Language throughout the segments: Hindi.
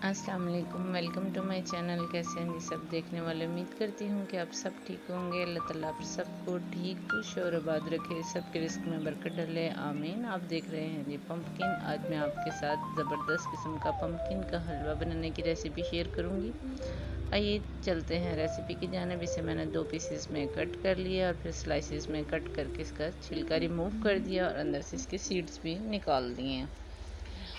अस्सलाम वालेकुम, वेलकम टू माय चैनल। कैसे हैं जी सब देखने वाले। उम्मीद करती हूँ कि आप सब ठीक होंगे। अल्लाह ताला आप सबको ठीक, खुश और आबाद रखे, सबके रिस्क में बरकत डाले, आमीन। आप देख रहे हैं जी पम्पकिन। आज मैं आपके साथ ज़बरदस्त किस्म का पम्पकिन का हलवा बनाने की रेसिपी शेयर करूँगी। आइए चलते हैं रेसिपी की जानिब। इसे मैंने 2 पीसेस में कट कर लिया और फिर स्लाइसेस में कट करके इसका छिलका रिमूव कर दिया और अंदर से इसके सीड्स भी निकाल दिए हैं।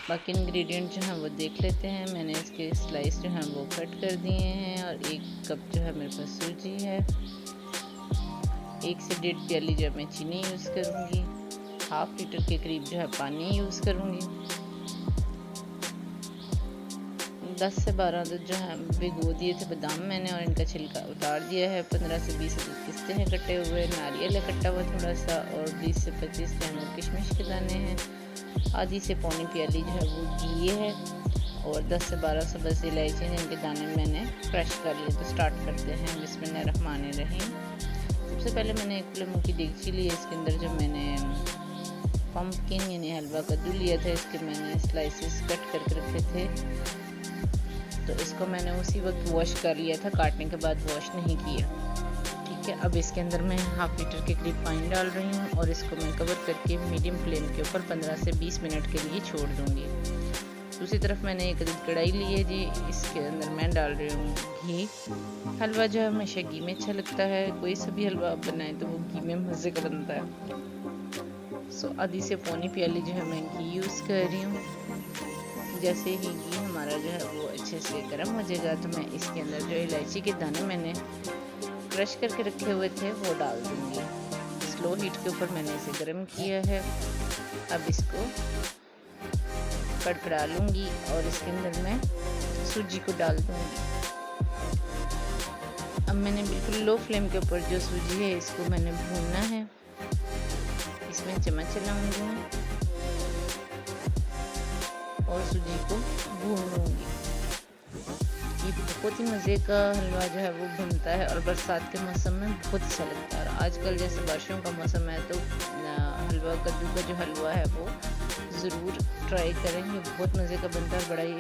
बाकी इंग्रेडिएंट जो हैं वो देख लेते हैं। मैंने इसके स्लाइस जो हैं वो कट कर दिए हैं और 1 कप जो है मेरे पास सूजी है। 1 से 1.5 प्याली जो है मैं चीनी यूज़ करूँगी। हाफ लीटर के करीब जो है पानी यूज़ करूँगी। 10 से 12 दूध जो है भिगो दिए थे बादाम मैंने और इनका छिलका उतार दिया है। 15 से 20 पिस्ते हैं कटे हुए, नारियल है कटा हुआ थोड़ा सा और 20 से 25 जो है किशमिश के दाने हैं। आधी से पौनी प्याली जो है वो घी है और 10 से 12 सब्ज़ इलायची जिनके दाने मैंने क्रश कर लिए। तो स्टार्ट करते हैं बिस्मिल्लाहिर्रहमानिर्रहीम। सबसे पहले मैंने 1 किलो की देगची ली है। इसके अंदर जो मैंने पम्पकिन यानी हलवा कद्दू लिया था, इसके मैंने स्लाइसेस कट करके रखे थे। तो इसको मैंने उसी वक्त वॉश कर लिया था, काटने के बाद वॉश नहीं किया। ठीक है, अब इसके अंदर मैं हाफ लीटर के करीब पानी डाल रही हूँ और इसको मैं कवर करके मीडियम फ्लेम के ऊपर 15 से 20 मिनट के लिए छोड़ दूँगी। दूसरी तरफ मैंने एक कढ़ाई ली है जी, इसके अंदर मैं डाल रही हूँ घी। हलवा जो है हमेशा घी में अच्छा लगता है। कोई सा भी हलवा आप बनाएं तो वो घी में मज़े का बनता है। सो आधी से पौनी प्याली जो है मैं घी यूज़ कर रही हूँ। जैसे ही घी हमारा जो है वो अच्छे से गर्म हो जाएगा तो मैं इसके अंदर जो इलायची के दाने मैंने क्रश करके रखे हुए थे वो डाल दूँगी। स्लो हीट के ऊपर मैंने इसे गर्म किया है। अब इसको कड़कड़ा लूँगी और इसके अंदर मैं सूजी को डाल दूँगी। अब मैंने बिल्कुल लो फ्लेम के ऊपर जो सूजी है इसको मैंने भूनना है। इसमें चम्मच चलाऊँगी और सूजी को भून लूँगी। ये बहुत ही मज़े का हलवा जो है वो बनता है और बरसात के मौसम में बहुत अच्छा लगता है। आजकल जैसे बारिशों का मौसम है तो हलवा कद्दू का जो हलवा है वो ज़रूर ट्राई करें। ये बहुत मज़े का बनता है, बड़ा ही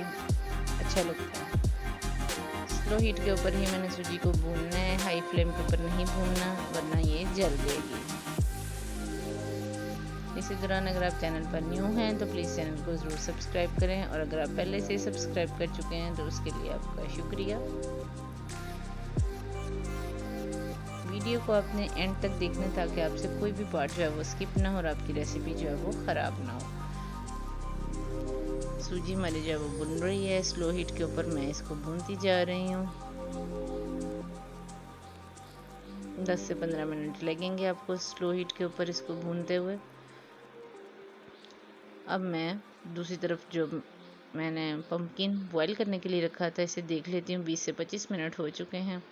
अच्छा लगता है। स्लो हीट के ऊपर ही मैंने सूजी को भूनना है, हाई फ्लेम के ऊपर नहीं भूनना वरना ये जल जाएगी। इसी दौरान अगर आप चैनल पर न्यू हैं तो प्लीज़ चैनल को ज़रूर सब्सक्राइब करें और अगर आप पहले से सब्सक्राइब कर चुके हैं तो उसके लिए आपका शुक्रिया। वीडियो को आपने एंड तक देखना ताकि आपसे कोई भी पार्ट जो है वो स्किप ना हो और आपकी रेसिपी जो है वो ख़राब ना हो। सूजी हमारी जो है वो भुन रही है। स्लो हीट के ऊपर मैं इसको भूनती जा रही हूँ। 10 से 15 मिनट लगेंगे आपको स्लो हीट के ऊपर इसको भूनते हुए। अब मैं दूसरी तरफ जो मैंने पम्पकिन बॉईल करने के लिए रखा था इसे देख लेती हूँ। 20 से 25 मिनट हो चुके हैं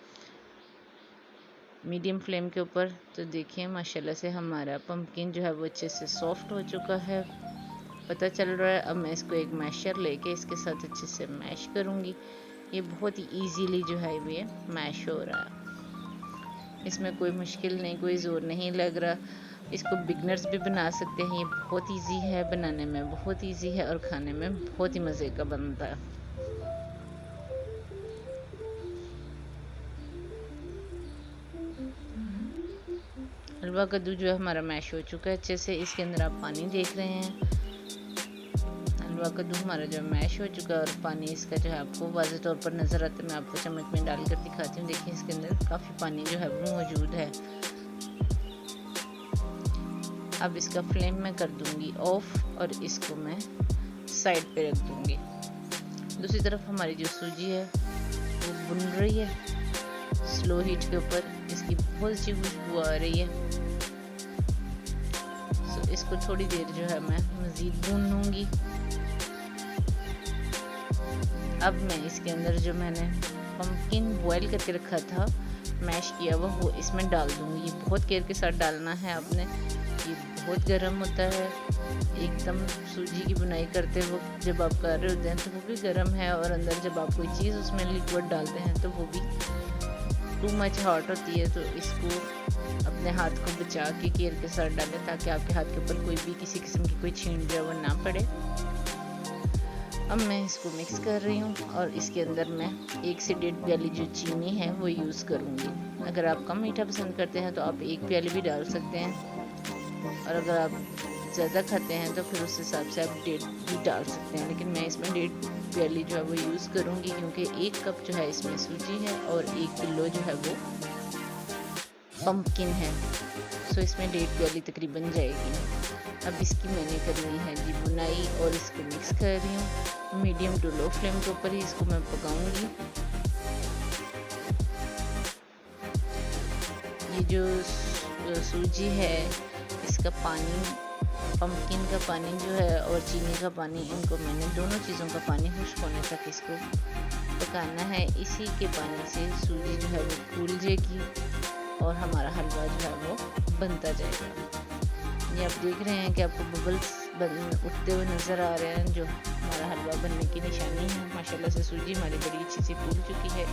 मीडियम फ्लेम के ऊपर। तो देखिए माशाल्लाह से हमारा पम्पकिन जो है वो अच्छे से सॉफ्ट हो चुका है, पता चल रहा है। अब मैं इसको एक मैशर लेके इसके साथ अच्छे से मैश करूँगी। ये बहुत ही ईजीली जो है ये मैश हो रहा है, इसमें कोई मुश्किल नहीं, कोई ज़ोर नहीं लग रहा। इसको बिगनर्स भी बना सकते हैं। ये बहुत इजी है बनाने में, बहुत इजी है और खाने में बहुत ही मज़े का बनता है। हलवा कद्दू जो है हमारा मैश हो चुका है अच्छे से। इसके अंदर आप पानी देख रहे हैं। हलवा कद्दू हमारा जो है मैश हो चुका है और पानी इसका जो है आपको वाज़ेह तौर पर नज़र आता है। मैं आपको चम्मच में डाल कर दिखाती हूँ। देखिए इसके अंदर काफ़ी पानी जो है वो मौजूद है। अब इसका फ्लेम मैं कर दूंगी ऑफ और इसको मैं साइड पे रख दूंगी। दूसरी तरफ हमारी जो सूजी है वो भुन रही है स्लो हीट के ऊपर। इसकी बहुत अच्छी खुशबू आ रही है। सो इसको थोड़ी देर जो है मैं मज़ीद भून लूँगी। अब मैं इसके अंदर जो मैंने पम्पकिन बॉईल करके रखा था, मैश किया हुआ, वो इसमें डाल दूँगी। बहुत केयर के साथ डालना है आपने। ये बहुत गर्म होता है एकदम। सूजी की बुनाई करते वक्त जब आप कर रहे होते हैं तो वो भी गर्म है और अंदर जब आप कोई चीज़ उसमें लिक्विड डालते हैं तो वो भी टू मच हॉट होती है। तो इसको अपने हाथ को बचा के केयर के साथ डालें ताकि आपके हाथ के ऊपर कोई भी किसी किस्म की कोई छींट जो है वो ना पड़े। अब मैं इसको मिक्स कर रही हूँ और इसके अंदर मैं 1 से 1.5 प्याली जो चीनी है वो यूज़ करूँगी। अगर आप कम मीठा पसंद करते हैं तो आप 1 प्याली भी डाल सकते हैं, और अगर आप ज़्यादा खाते हैं तो फिर उस हिसाब से आप 1.5 भी डाल सकते हैं। लेकिन मैं इसमें 1.5 प्याली जो है वो यूज़ करूँगी, क्योंकि 1 कप जो है इसमें सूजी है और 1 किलो जो है वो पंपकिन है, सो इसमें 1.5 प्याली तकरीबन जाएगी। अब इसकी मैंने करनी है जी बुनाई और इसको मिक्स कर रही हूँ। मीडियम टू लो फ्लेम के ऊपर ही इसको मैं पकाऊंगी। ये जो सूजी है इसका पानी, पंपकिन का पानी जो है और चीनी का पानी, इनको मैंने दोनों चीज़ों का पानी खुश्क होने तक इसको पकाना है। इसी के पानी से सूजी जो है वो फूल जाएगी और हमारा हलवा जो है वो बनता जाएगा। ये आप देख रहे हैं कि आपको बबल्स उठते हुए नज़र आ रहे हैं, जो हमारा हलवा बनने की निशानी है। माशाल्लाह से सूजी हमारी बड़ी अच्छी सी फूल चुकी है।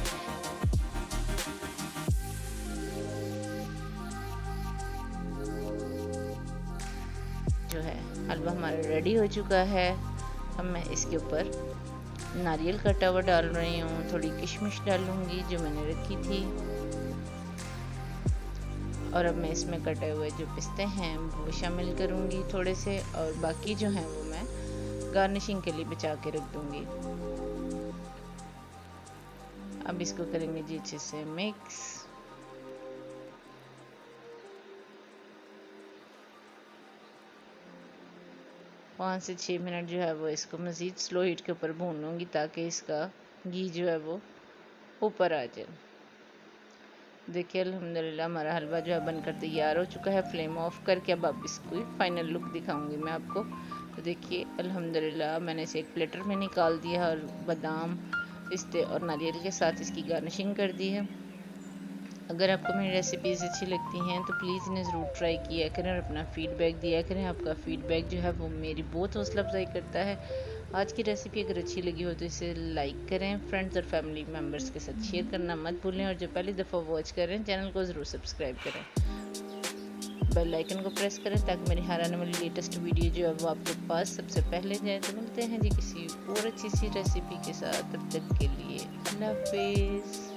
जो है हलवा हमारा रेडी हो चुका है। अब मैं इसके ऊपर नारियल कटा हुआ डाल रही हूँ, थोड़ी किशमिश डालूंगी जो मैंने रखी थी, और अब मैं इसमें कटे हुए जो पिस्ते हैं वो शामिल करूँगी थोड़े से, और बाकी जो हैं वो मैं गार्निशिंग के लिए बचा के रख दूँगी। अब इसको करेंगे जी अच्छे से मिक्स। पाँच से 6 मिनट जो है वो इसको मज़ीद स्लो हीट के ऊपर भून लूँगी, ताकि इसका घी जो है वो ऊपर आ जाए। देखिए अल्हम्दुलिल्लाह हमारा हलवा जो है बनकर तैयार हो चुका है। फ्लेम ऑफ करके अब इसको फाइनल लुक दिखाऊंगी मैं आपको। तो देखिए अल्हम्दुलिल्लाह मैंने इसे एक प्लेटर में निकाल दिया और बादाम, पिस्ते और नारियल के साथ इसकी गार्निशिंग कर दी है। अगर आपको मेरी रेसिपीज़ अच्छी लगती हैं तो प्लीज़ इन्हें ज़रूर ट्राई किया करें और अपना फ़ीडबैक दिया करें। आपका फ़ीडबैक जो है वो मेरी बहुत हौसला अफजाई करता है। आज की रेसिपी अगर अच्छी लगी हो तो इसे लाइक करें, फ्रेंड्स और फैमिली मेम्बर्स के साथ शेयर करना मत भूलें, और जो पहली दफ़ा वॉच कर रहे हैं चैनल को ज़रूर सब्सक्राइब करें, बेल आइकन को प्रेस करें ताकि मेरी हर आने वाली लेटेस्ट वीडियो जो है वो आपके पास सबसे पहले जाए। तो मिलते हैं जी किसी और अच्छी सी रेसिपी के साथ, तब तक के लिए अल्लाह हाफिज़।